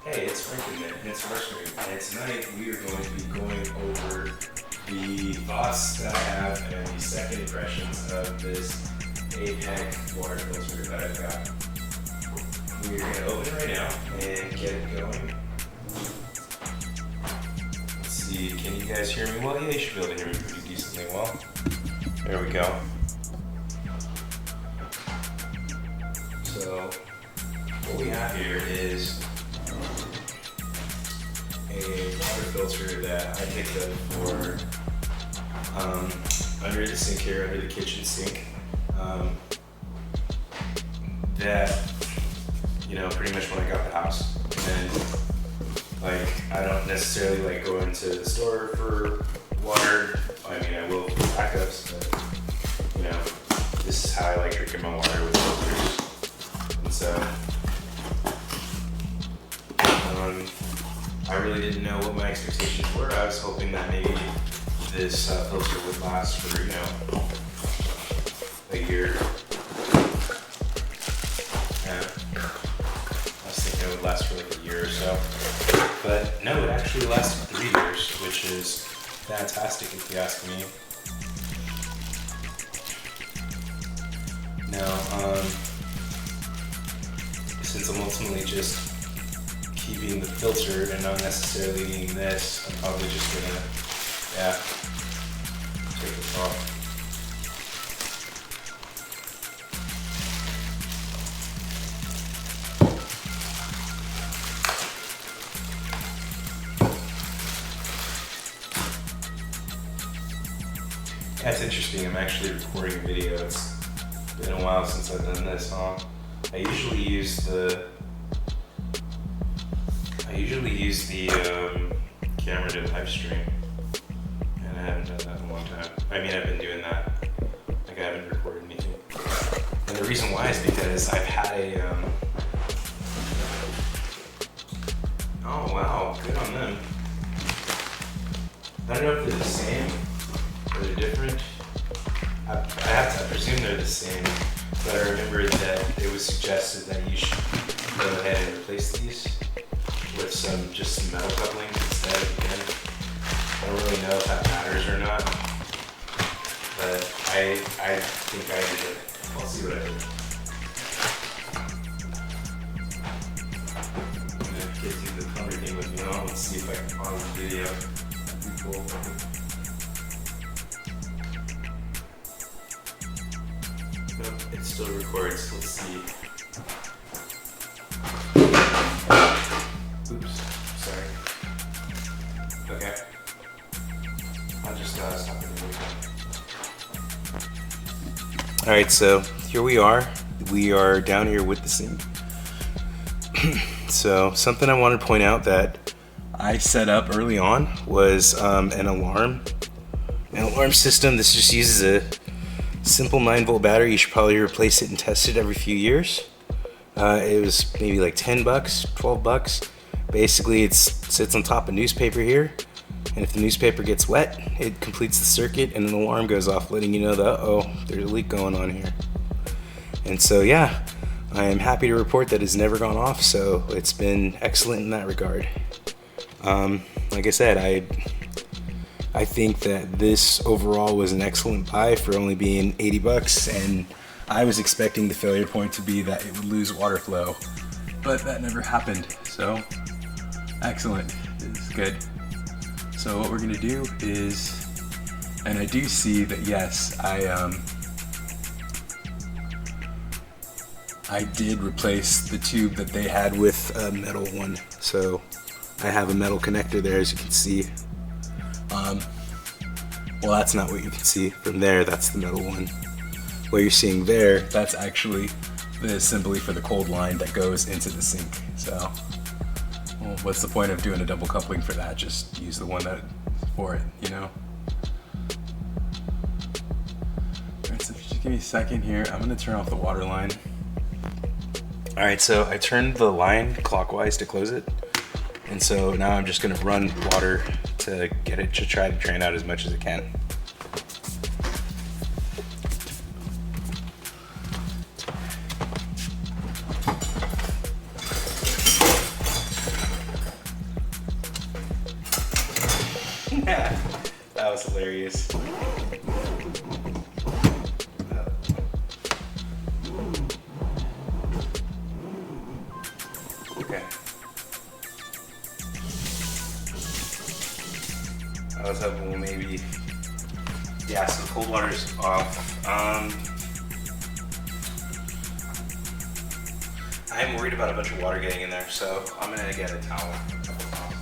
Hey, it's Frankenmint, and it's Marshall, and tonight we are going to be going over the thoughts that I have and the second impressions of this Apec water filter that I've got. We're going to open it right now and get it going. Let's see, can you guys hear me well? Yeah, you should be able to hear me pretty decently well. There we go. So, what we have here is a water filter that I picked up for under the sink here, under the kitchen sink. That, you know, pretty much when I got the house. And like, I don't necessarily like go into the store for water. I mean, I will for backups, but you know, this is how I like drinking my water with filters. And so, I really didn't know what my expectations were. I was hoping that maybe this filter would last for, you know, a year. I was thinking it would last for like a year or so. But no, it actually lasted 3 years, which is fantastic if you ask me. Now, since I'm ultimately just keeping the filter and not necessarily needing this, I'm probably just gonna, take this off. That's interesting, I'm actually recording a video. It's been a while since I've done this, huh? I usually use the camera to live stream, and I haven't done that in a long time. I mean, I've been doing that, like I haven't recorded anything. And the reason why is because I've had a, oh wow, good on them. I don't know if they're the same, or they're different. I presume they're the same, but I remember that it was suggested that you should go ahead and replace these with some metal couplings instead again. I don't really know if that matters or not, but I think I did it. I'll see what I did. I'm gonna get through the color thing with me on. Let's see if I can pause the video. That'd be cool. Nope, it still records. Let's see. Oops, sorry. Okay. I'll just stop it. Alright, so here we are. We are down here with the sink. So something I want to point out that I set up early on was an alarm system. This just uses a simple 9-volt battery. You should probably replace it and test it every few years. It was maybe like 10 bucks, 12 bucks. Basically, it sits on top of newspaper here, and if the newspaper gets wet, it completes the circuit and an alarm goes off letting you know that, uh-oh, there's a leak going on here. And so yeah, I am happy to report that it's never gone off, so it's been excellent in that regard. Like I said, I think that this overall was an excellent buy for only being 80 bucks, and I was expecting the failure point to be that it would lose water flow, but that never happened, so excellent. It's good. So what we're gonna do is, and I do see that yes, I did replace the tube that they had with a metal one. So I have a metal connector there, as you can see. Well, that's not what you can see from there. That's the metal one. What you're seeing there, that's actually the assembly for the cold line that goes into the sink. So, well, what's the point of doing a double coupling for that? Just use the one that's for it, you know? Alright, so if you just give me a second here, I'm gonna turn off the water line. Alright, so I turned the line clockwise to close it. And so now I'm just gonna run water to get it to try to drain out as much as it can. That was hilarious. Okay. I was hoping we'll maybe, yeah, so the cold water's off. I'm worried about a bunch of water getting in there, so I'm gonna get a towel. A couple towels.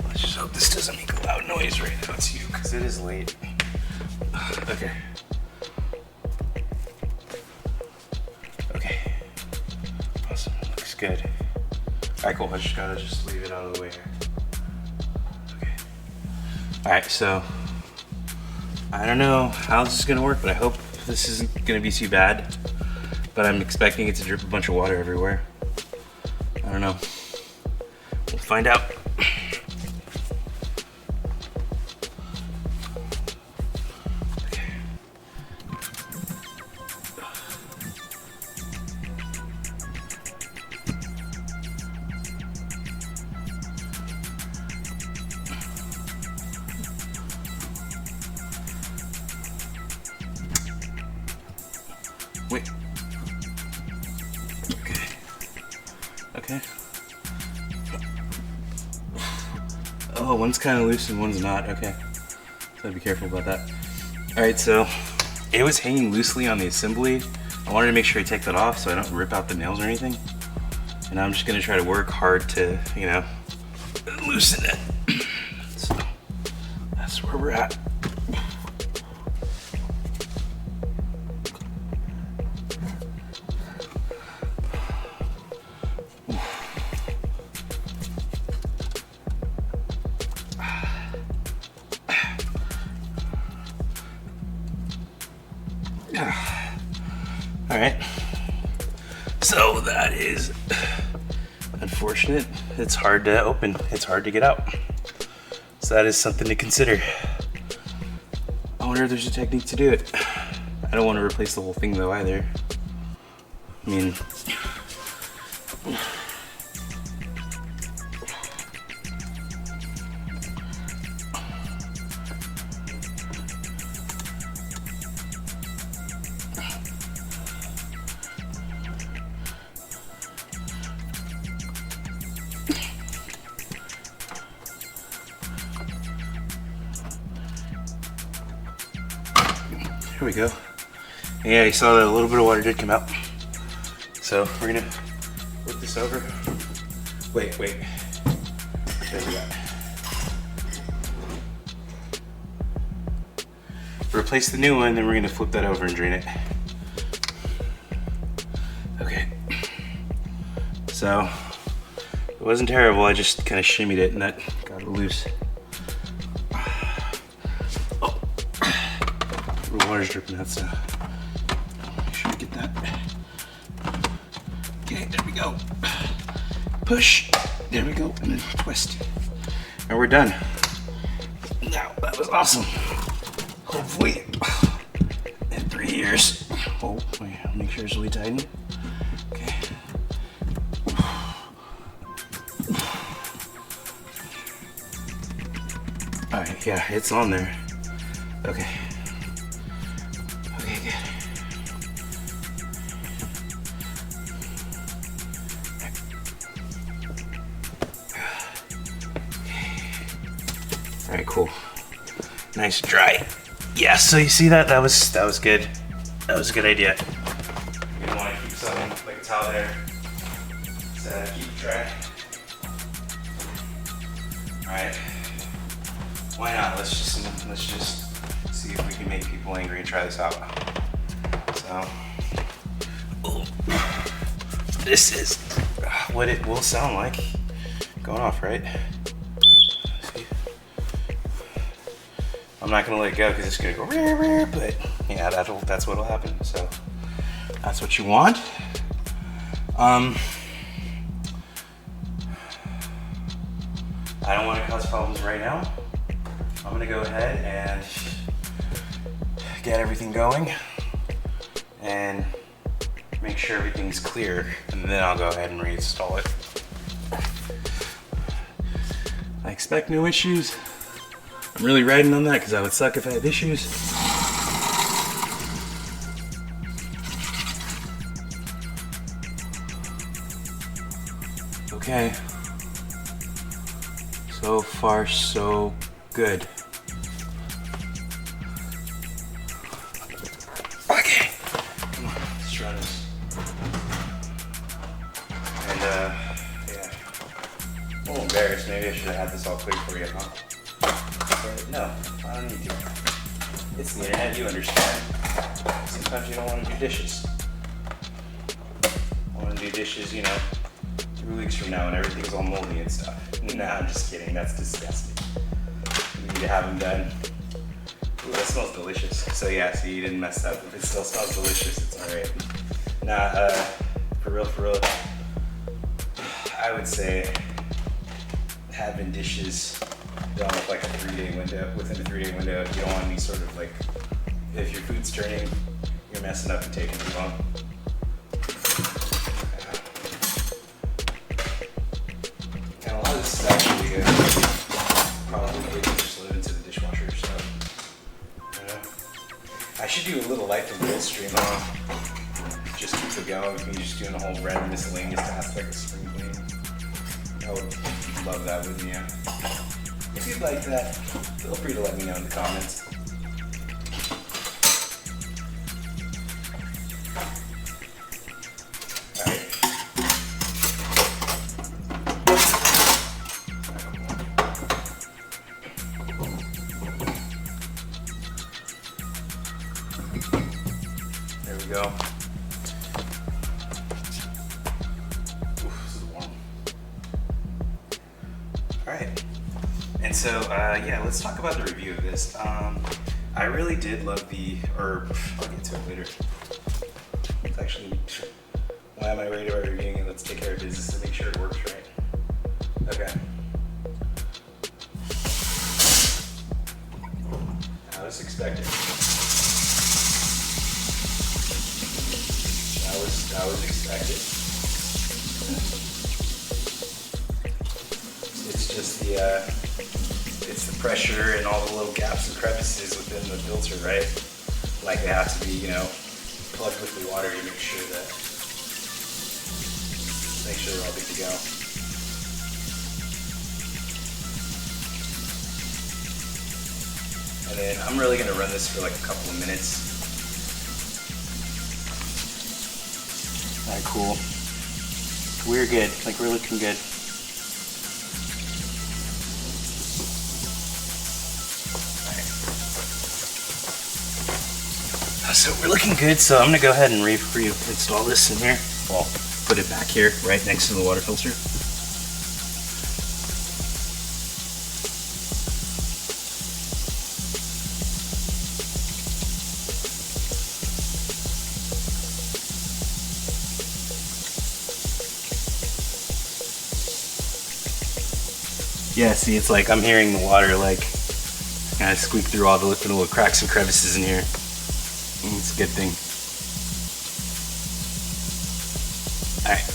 Let's just hope this doesn't make a loud noise right now. It's you, because it is late. Okay. Okay. Awesome. Looks good. Alright, cool. I just gotta leave it out of the way here. Okay. Alright, so I don't know how this is gonna work, but I hope this isn't gonna be too bad. But I'm expecting it to drip a bunch of water everywhere. I don't know. We'll find out. Wait. Okay. Oh, one's kind of loose and one's not. Okay. So be careful about that. Alright, so it was hanging loosely on the assembly. I wanted to make sure I take that off so I don't rip out the nails or anything. And I'm just going to try to work hard to, you know, loosen it. So that's where we're at. All right, so that is unfortunate. It's hard to open, it's hard to get out. So that is something to consider. I wonder if there's a technique to do it. I don't want to replace the whole thing though either. I mean, here we go. Yeah, you saw that a little bit of water did come out. So we're gonna flip this over. Wait. There we go. Replace the new one, then we're gonna flip that over and drain it. Okay. So it wasn't terrible. I just kind of shimmied it and that got it loose. The water's dripping out, so make sure to get that. Okay, there we go. Push. There we go, and then twist. And we're done. Now, that was awesome. Hopefully, in 3 years. Oh, wait, make sure it's really tightened. Okay. All right, yeah, it's on there. Okay. Okay, good. All right, cool. Nice dry. Yeah, so you see that? That was good. That was a good idea. You don't want to keep something like a towel there. So keep it dry. All right. Why not? Let's just see if we can make people angry and try this out. So, this is what it will sound like going off, right? See? I'm not gonna let it go because it's gonna go, but yeah, that's what'll happen. So, That's what you want. I don't want to cause problems right now. I'm gonna go ahead and get everything going and make sure everything's clear, and then I'll go ahead and reinstall it. I expect no issues. I'm really riding on that because I would suck if I had issues. Okay. So far, so good. Okay. Come on, let's try this. And, yeah. I'm a little embarrassed. Maybe I should have had this all quick for you, huh? But no, I don't need to. It's the internet, you understand. Sometimes you don't want to do dishes. I want to do dishes, you know, 3 weeks from now when everything's all moldy and stuff. Nah, I'm just kidding. That's disgusting. You need to have them done. Ooh, that smells delicious. So yeah, so you didn't mess up. If it still smells delicious, it's alright. Nah, for real, I would say having dishes done with like a 3-day window, within a 3-day window. You don't want any sort of like, if your food's turning, you're messing up and taking too long. And a lot of this is actually probably good to just load into the dishwasher, so, you know. I should do a little life and real stream just keep it going with me just doing a whole random miscellaneous task like a spring clean. I would love that with you. If you'd like that, feel free to let me know in the comments. Alright. There we go. Oof, this is warm. Alright. And so, yeah, let's talk about the review of this. I really did love I'll get to it later. It's actually, why am I worried about reviewing it? Let's take care of business to make sure it works right. Okay. I was expecting. That was expected. It's just it's the pressure and all the little gaps and crevices within the filter, right? Like they have to be, you know, plugged with the water to make sure they're all good to go. And then I'm really gonna run this for like a couple of minutes. Alright, cool. We're good, like we're looking good. So we're looking good, so I'm gonna go ahead and reinstall this in here. Well, put it back here, right next to the water filter. Yeah, see, it's like I'm hearing the water like kind of squeak through all the little cracks and crevices in here. It's a good thing. Alright.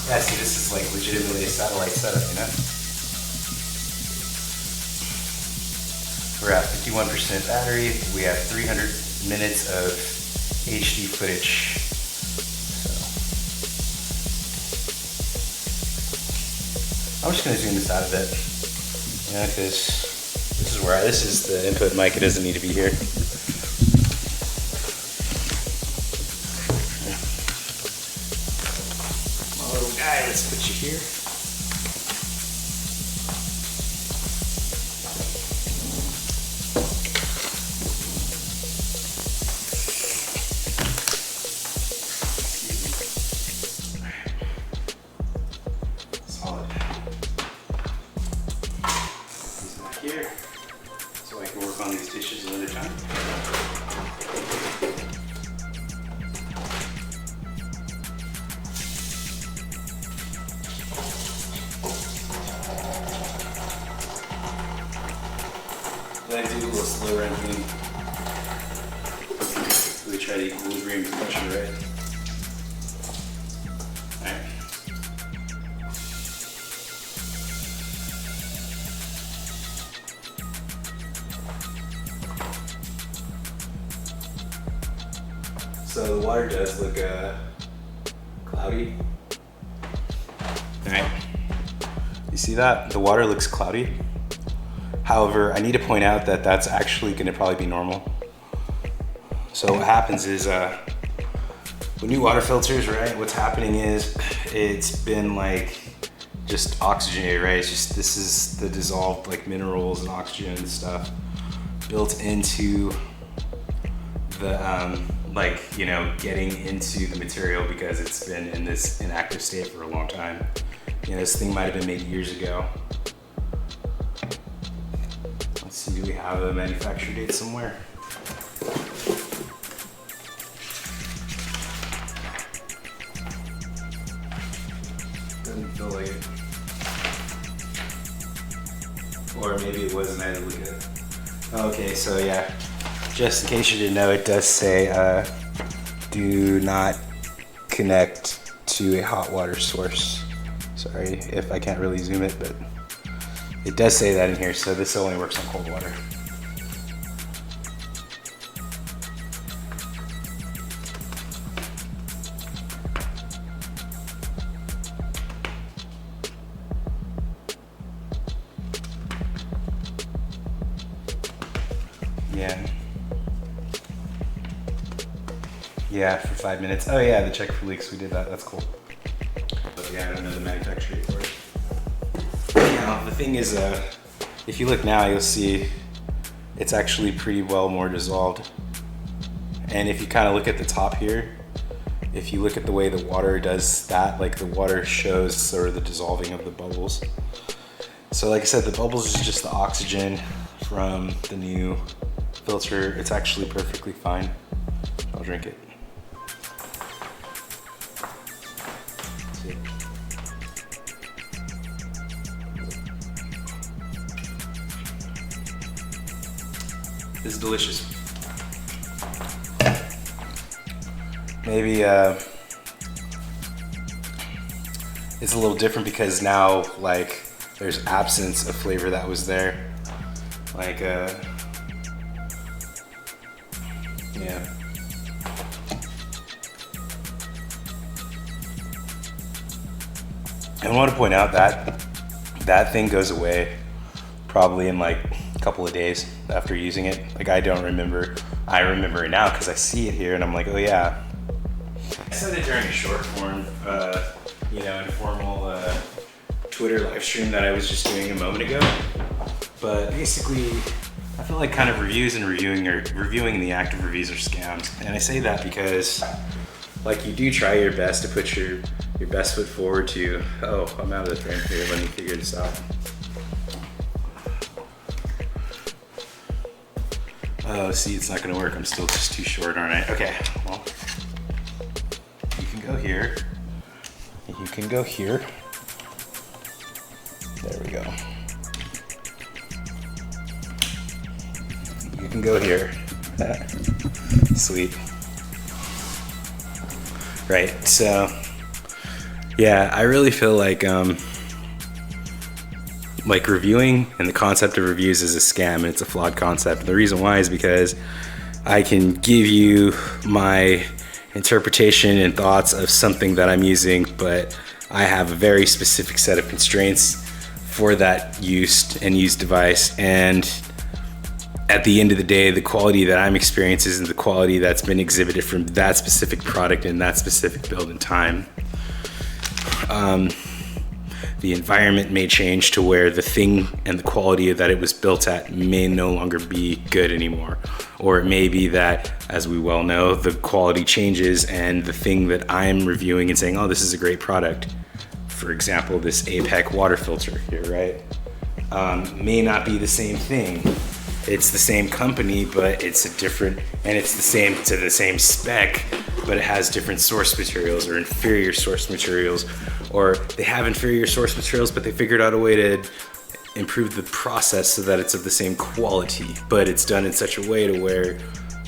Yeah, see, this is like legitimately a satellite setup, you know? We're at 51% battery. We have 300 minutes of HD footage. So, I'm just gonna zoom this out a bit. Yeah, because this is the input mic. It doesn't need to be here. My little guy, let's put you here. Solid. He's back here, so I can work on these dishes another time. Then I do a little slow ranking. Really try to equilibrium the pressure, right? Alright. So the water does look cloudy. Alright. You see that? The water looks cloudy. However, I need to point out that that's actually going to probably be normal. So what happens is with new water filters, right, what's happening is it's been like just oxygenated, right? It's just, this is the dissolved like minerals and oxygen and stuff built into the like, you know, getting into the material because it's been in this inactive state for a long time. You know, this thing might have been made years ago. Let's see, do we have a manufacture date somewhere? Doesn't feel like it. Or maybe it wasn't, I had to look at it. Okay, so yeah, just in case you didn't know, it does say do not connect to a hot water source. Sorry if I can't really zoom it, but it does say that in here, so this only works on cold water. Yeah, for 5 minutes. Oh yeah, the check for leaks, we did that, that's cool. But yeah, I don't know the manufacturer for it. Now, the thing is, if you look now, you'll see it's actually pretty well more dissolved. And if you kind of look at the top here, if you look at the way the water does that, like the water shows sort of the dissolving of the bubbles. So like I said, the bubbles is just the oxygen from the new filter. It's actually perfectly fine. I'll drink it. This is delicious. Maybe it's a little different because now like there's absence of flavor that was there. Like yeah. I want to point out that that thing goes away probably in like a couple of days after using it. Like I don't remember. I remember it now because I see it here and I'm like, oh yeah. I said it during a short form, you know, informal Twitter live stream that I was just doing a moment ago. But basically, I feel like kind of reviews and reviewing the active reviews are scams. And I say that because like you do try your best to put your best foot forward to, oh, I'm out of the frame here, let me figure this out. Oh, see, it's not gonna work. I'm still just too short, aren't I? Okay, well, you can go here. You can go here. There we go. You can go here. Sweet. Right, so, yeah, I really feel like reviewing and the concept of reviews is a scam and it's a flawed concept. The reason why is because I can give you my interpretation and thoughts of something that I'm using, but I have a very specific set of constraints for that used device, and at the end of the day, the quality that I'm experiencing isn't the quality that's been exhibited from that specific product in that specific build and time. The environment may change to where the thing and the quality that it was built at may no longer be good anymore. Or it may be that, as we well know, the quality changes and the thing that I'm reviewing and saying, oh, this is a great product, for example, this Apec water filter here, right? May not be the same thing. It's the same company, but it's a different, and it's the same spec, but it has different source materials or inferior source materials, or they have inferior source materials, but they figured out a way to improve the process so that it's of the same quality, but it's done in such a way to where,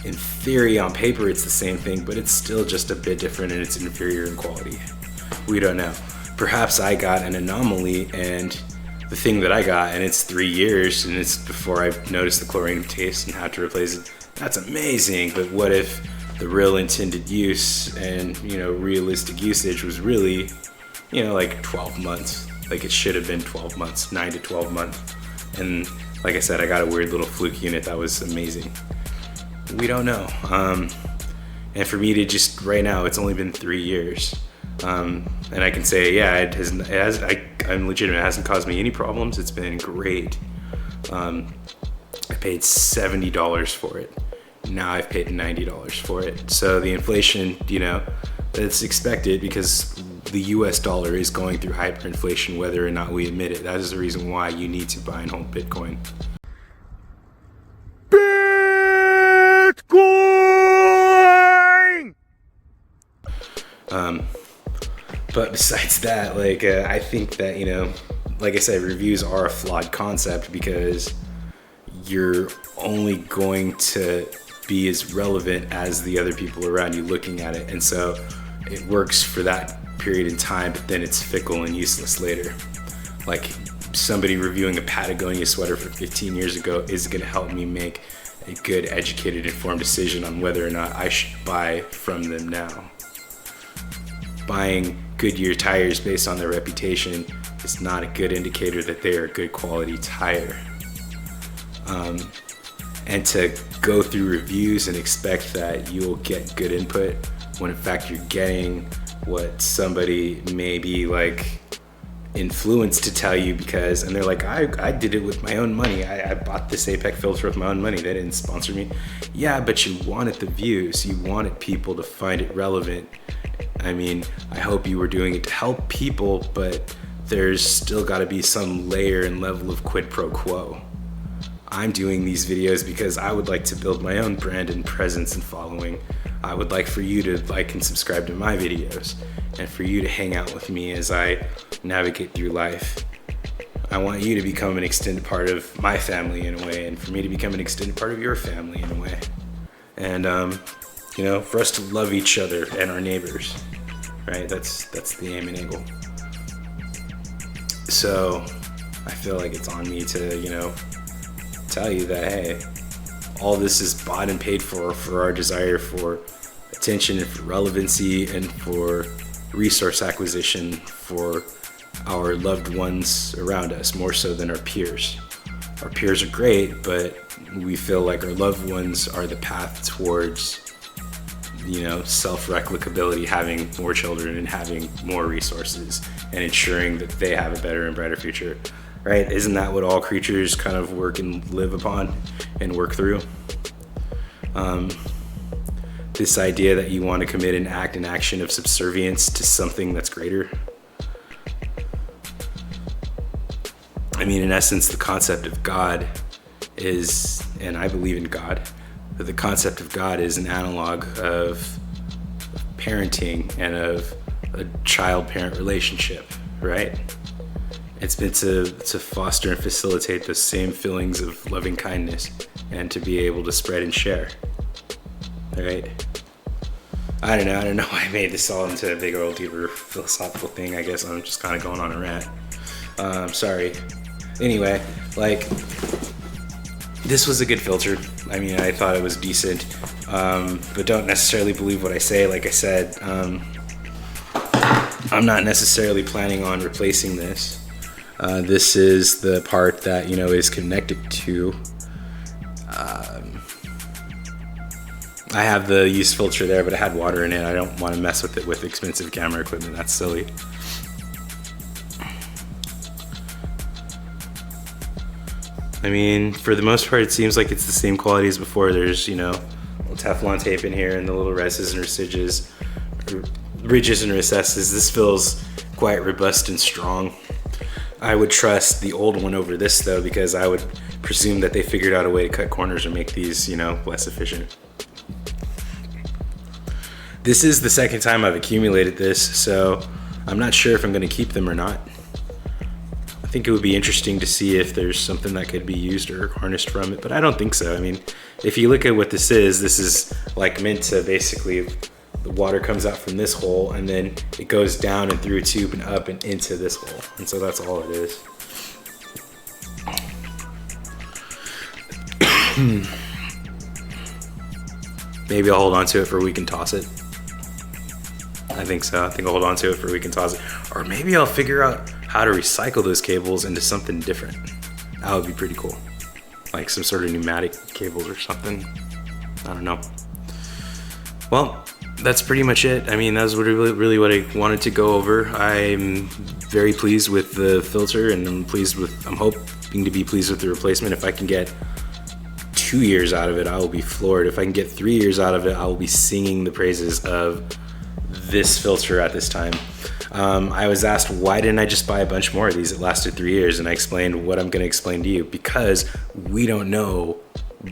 in theory, on paper, it's the same thing, but it's still just a bit different and it's inferior in quality. We don't know. Perhaps I got an anomaly, and the thing that I got, and it's 3 years, and it's before I've noticed the chlorine taste and had to replace it. That's amazing, but what if the real intended use and, realistic usage was really, like 12 months? Like it should have been 12 months, 9 to 12 months. And like I said, I got a weird little fluke unit that was amazing. We don't know. And for me to just, right now, it's only been 3 years. And I can say, yeah, I'm legitimate. It hasn't caused me any problems. It's been great. I paid $70 for it. Now I've paid $90 for it. So the inflation, that's expected because the US dollar is going through hyperinflation, whether or not we admit it. That is the reason why you need to buy and hold Bitcoin. Bitcoin! But besides that, I think that, like I said, reviews are a flawed concept because you're only going to be as relevant as the other people around you looking at it. And so it works for that period in time, but then it's fickle and useless later. Like somebody reviewing a Patagonia sweater from 15 years ago is going to help me make a good, educated, informed decision on whether or not I should buy from them now. Buying Goodyear tires based on their reputation is not a good indicator that they are a good quality tire. And to go through reviews and expect that you'll get good input when in fact you're getting what somebody may be influenced to tell you because, and they're like, I did it with my own money. I bought this Apec filter with my own money. They didn't sponsor me. Yeah, but you wanted the views. You wanted people to find it relevant. I mean, I hope you were doing it to help people, but there's still got to be some layer and level of quid pro quo. I'm doing these videos because I would like to build my own brand and presence and following. I would like for you to like and subscribe to my videos and for you to hang out with me as I navigate through life. I want you to become an extended part of my family in a way, and for me to become an extended part of your family in a way. And for us to love each other and our neighbors, right? That's the aim and angle. So I feel like it's on me to, tell you that, hey, all this is bought and paid for our desire for attention and for relevancy and for resource acquisition for our loved ones around us, more so than our peers. Our peers are great, but we feel like our loved ones are the path towards, self-replicability, having more children and having more resources and ensuring that they have a better and brighter future. Right? Isn't that what all creatures kind of work and live upon and work through? This idea that you want to commit an action of subservience to something that's greater. I mean, in essence, the concept of God is, and I believe in God, but the concept of God is an analog of parenting and of a child-parent relationship, right? It's been to foster and facilitate the same feelings of loving kindness and to be able to spread and share. All right? I don't know why I made this all into a big old deeper philosophical thing. I guess I'm just kind of going on a rant. Sorry. Anyway, this was a good filter. I mean, I thought it was decent, but don't necessarily believe what I say. Like I said, I'm not necessarily planning on replacing this. This is the part that, you know, is connected to. I have the used filter there, but it had water in it. I don't want to mess with it with expensive camera equipment. That's silly. I mean, for the most part, it seems like it's the same quality as before. There's, you know, little Teflon tape in here and the little ridges and recesses. This feels quite robust and strong. I would trust the old one over this though, because I would presume that they figured out a way to cut corners or make these, you know, less efficient. This is the second time I've accumulated this, so I'm not sure if I'm going to keep them or not. I think it would be interesting to see if there's something that could be used or harnessed from it, but I don't think so. I mean, if you look at what this is like meant to basically, the water comes out from this hole and then it goes down and through a tube and up and into this hole. And so that's all it is. Maybe I'll hold on to it for a week and toss it. I think so. I think I'll hold on to it for a week and toss it. Or maybe I'll figure out how to recycle those cables into something different. That would be pretty cool. Like some sort of pneumatic cables or something. I don't know. Well, that's pretty much it. I mean, that's really what I wanted to go over. I'm very pleased with the filter, and I'm hoping to be pleased with the replacement. If I can get 2 years out of it, I will be floored. If I can get 3 years out of it, I will be singing the praises of this filter at this time. I was asked, why didn't I just buy a bunch more of these? It lasted 3 years, and I explained what I'm going to explain to you. Because we don't know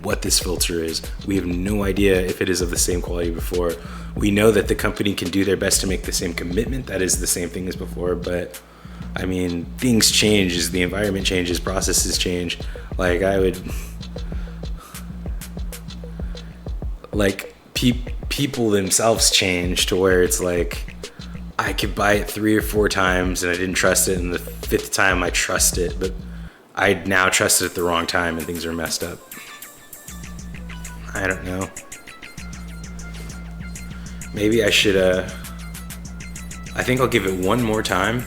what this filter is. We have no idea if it is of the same quality before. We know that the company can do their best to make the same commitment, that is the same thing as before, but I mean, things change as the environment changes, processes change. Like people themselves change to where it's like, I could buy it 3 or 4 times and I didn't trust it, and the 5th time I trust it, but I now trust it at the wrong time and things are messed up. I don't know. Maybe I should, I think I'll give it one more time,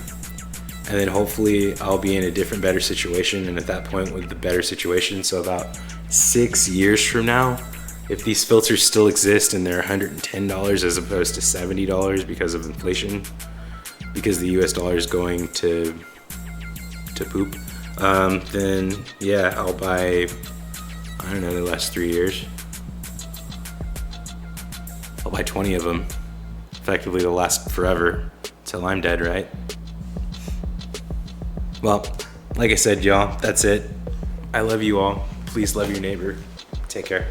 and then hopefully I'll be in a different, better situation, and at that point with the better situation, so about 6 years from now, if these filters still exist and they're $110 as opposed to $70 because of inflation, because the US dollar is going to poop, then yeah, I'll buy, I don't know, the last 3 years. I'll buy 20 of them. Effectively they'll last forever till I'm dead, right? Well, like I said, y'all, that's it. I love you all. Please love your neighbor. Take care.